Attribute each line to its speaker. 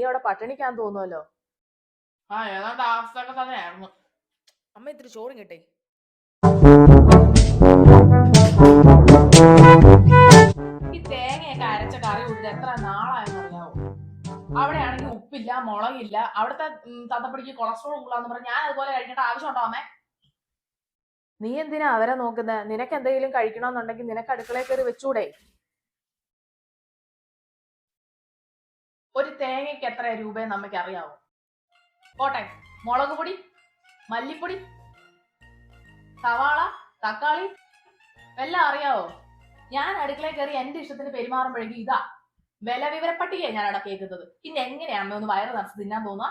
Speaker 1: അവിടെ പട്ടിണിക്കാന്ന് തോന്നുമല്ലോ.
Speaker 2: ആ ഏതാണ്ട് ആ അവസ്ഥയൊക്കെ തന്നെയായിരുന്നു.
Speaker 1: അമ്മ ഇത്തിരി ചോറും കിട്ടേ.
Speaker 2: ഈ തേങ്ങയൊക്കെ അരച്ച കറി കൂട്ടിട്ട് എത്ര നാളായെന്ന് അറിയാവോ? അവിടെ ആണെങ്കിൽ ഉപ്പില്ല, മുളകില്ല. അവിടുത്തെ തത്തപ്പടിക്ക് കൊളസ്ട്രോൾ കൂടുതലാന്ന് പറഞ്ഞ് ഞാൻ അതുപോലെ കഴിക്കേണ്ട ആവശ്യമുണ്ടോ അമ്മേ?
Speaker 1: നീ എന്തിനാ അവരെ നോക്കുന്നത്? നിനക്ക് എന്തെങ്കിലും കഴിക്കണമെന്നുണ്ടെങ്കിൽ നിനക്ക് അടുക്കളയിൽ കയറി വെച്ചൂടെ?
Speaker 2: ഒരു തേങ്ങയ്ക്ക് എത്ര രൂപയെന്ന് നമുക്ക് അറിയാവോ? പോട്ടെ, മുളക് പൊടി, മല്ലിപ്പൊടി, സവാള, തക്കാളി എല്ലാം അറിയാവോ? ഞാൻ അടുക്കളയിൽ കയറി എന്റെ ഇഷ്ടത്തിന് പെരുമാറുമ്പോഴേക്കും ഇതാ വില വിവരപ്പട്ടികയെ ഞാൻ അവിടെ കേൾക്കുന്നത്. പിന്നെ എങ്ങനെയാ അമ്മ ഒന്ന് വയറ് നിറച്ച് തിന്നാൻ തോന്നുക?